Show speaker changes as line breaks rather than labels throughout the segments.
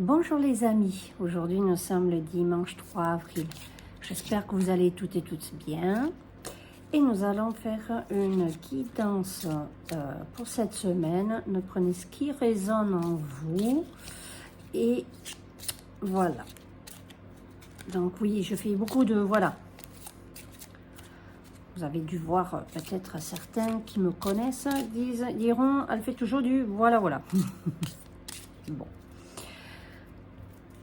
Bonjour les amis, aujourd'hui nous sommes le dimanche 3 avril. J'espère que vous allez toutes et tous bien. Et nous allons faire une guidance pour cette semaine. Ne prenez ce qui résonne en vous. Et voilà. Donc oui, je fais beaucoup de... Voilà. Vous avez dû voir peut-être certains qui me connaissent diront, elle fait toujours du voilà, voilà. Bon.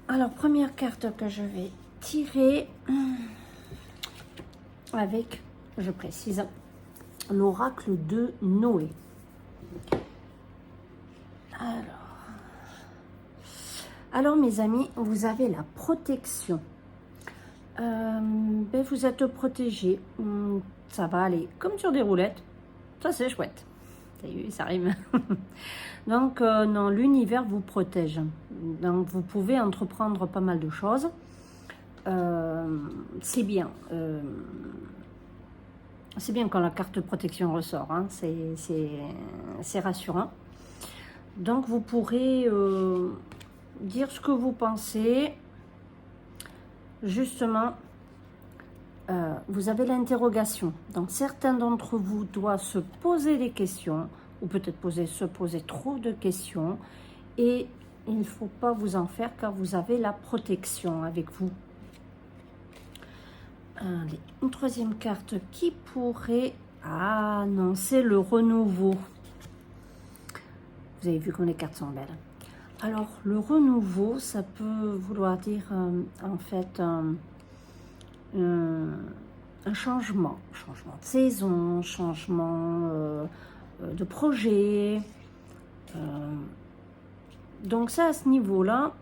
Alors, première carte que je vais tirer avec, je précise, l'oracle de Noé. Alors mes amis, vous avez la protection. Vous êtes protégés. Ça va aller comme sur des roulettes. Ça, c'est chouette. Ça rime. Donc, non, l'univers vous protège. Donc, vous pouvez entreprendre pas mal de choses. C'est bien. C'est bien quand la carte protection ressort. Hein. C'est rassurant. Donc, vous pourrez dire ce que vous pensez. Justement, vous avez l'interrogation. Donc, certains d'entre vous doivent se poser des questions ou peut-être se poser trop de questions. Et il ne faut pas vous en faire car vous avez la protection avec vous. Allez, une troisième carte qui pourrait... Ah non, c'est le renouveau. Vous avez vu comme les cartes sont belles. Alors, le renouveau, ça peut vouloir dire en fait un changement de saison, changement de projet. Donc ça, à ce niveau-là,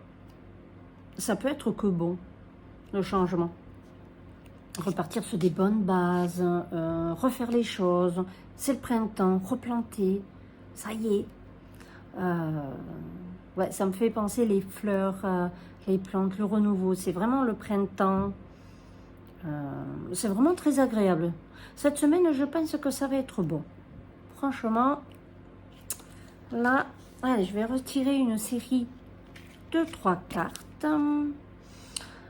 ça peut être que bon, le changement. Repartir sur des bonnes bases, refaire les choses. C'est le printemps, replanter, ça y est. Ouais, ça me fait penser les fleurs, les plantes, le renouveau. C'est vraiment le printemps. C'est vraiment très agréable. Cette semaine, je pense que ça va être bon. Franchement, là, allez, je vais retirer une série de 3 cartes.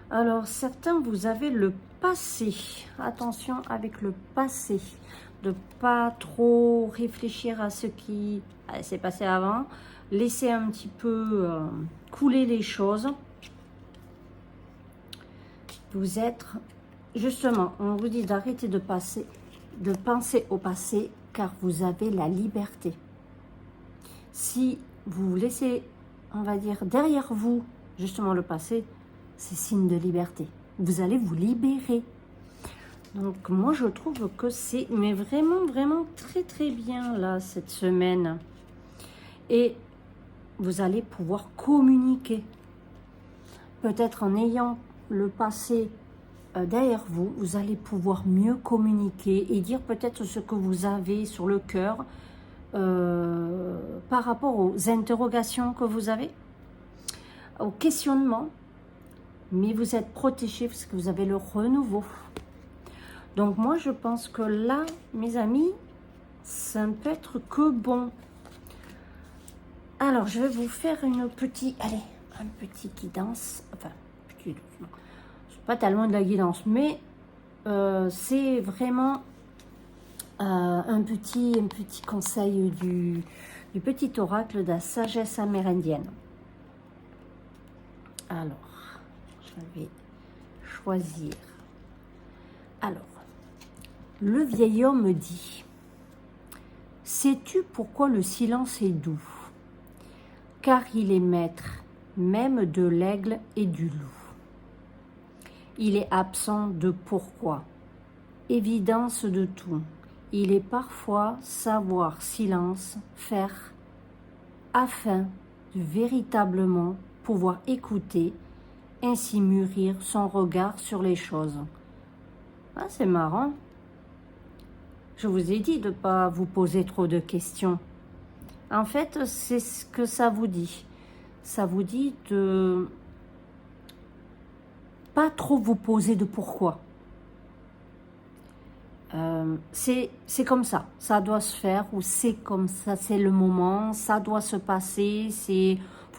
Alors, certains, vous avez le passé. Attention avec le passé. De pas trop réfléchir à ce qui s'est passé avant. Laisser un petit peu couler les choses. Vous êtes... Justement, on vous dit d'arrêter de penser au passé, car vous avez la liberté. Si vous laissez, on va dire, derrière vous, justement le passé, c'est signe de liberté. Vous allez vous libérer. Donc, moi, je trouve que c'est mais vraiment, vraiment très, très bien, là, cette semaine. Et vous allez pouvoir communiquer. Peut-être en ayant le passé derrière vous, vous allez pouvoir mieux communiquer et dire peut-être ce que vous avez sur le cœur par rapport aux interrogations que vous avez, aux questionnements, mais vous êtes protégé parce que vous avez le renouveau. Donc moi je pense que là, mes amis, ça ne peut être que bon. Alors je vais vous faire un petit guidance, enfin, petit, non. Pas tellement de la guidance, mais c'est vraiment un petit conseil du petit oracle de la sagesse amérindienne. Alors, je vais choisir. Alors, le vieil homme dit: sais-tu pourquoi le silence est doux? Car il est maître, même de l'aigle et du loup. Il est absent de pourquoi, évidence de tout. Il est parfois savoir silence faire afin de véritablement pouvoir écouter, ainsi mûrir son regard sur les choses. Ah, c'est marrant. Je vous ai dit de ne pas vous poser trop de questions. En fait, c'est ce que ça vous dit. Ça vous dit de pas trop vous poser de pourquoi. C'est comme ça doit se faire, ou c'est comme ça, c'est le moment, ça doit se passer,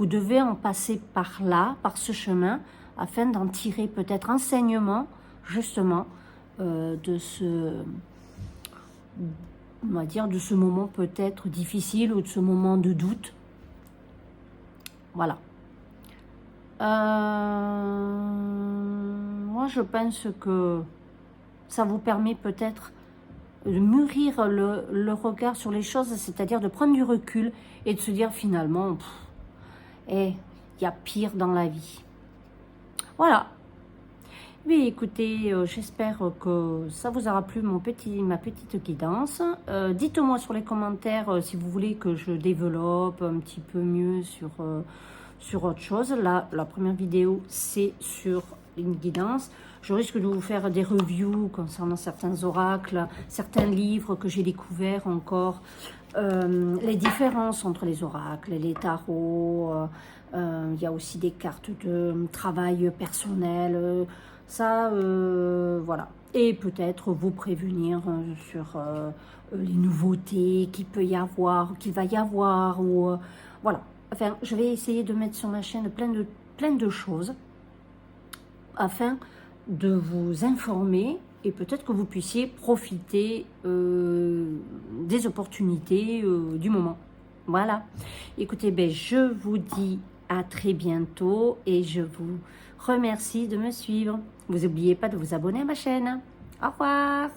vous devez en passer par là, par ce chemin, afin d'en tirer peut-être enseignement, justement, de ce, on va dire, de ce moment peut-être difficile ou de ce moment de doute. Voilà. Moi, je pense que ça vous permet peut-être de mûrir le regard sur les choses, c'est-à-dire de prendre du recul et de se dire finalement, il y a pire dans la vie. Voilà. Oui, écoutez, j'espère que ça vous aura plu, ma petite guidance. Dites-moi sur les commentaires si vous voulez que je développe un petit peu mieux sur autre chose. Là, la première vidéo, c'est sur une guidance. Je risque de vous faire des reviews concernant certains oracles, certains livres que j'ai découverts encore, les différences entre les oracles et les tarots. Il y a aussi des cartes de travail personnel. Voilà. Et peut-être vous prévenir sur les nouveautés qu'il peut y avoir, qu'il va y avoir. Ou, voilà. Enfin, je vais essayer de mettre sur ma chaîne plein de choses afin de vous informer et peut-être que vous puissiez profiter des opportunités du moment. Voilà. Écoutez, je vous dis à très bientôt et je vous remercie de me suivre. Vous n'oubliez pas de vous abonner à ma chaîne. Au revoir.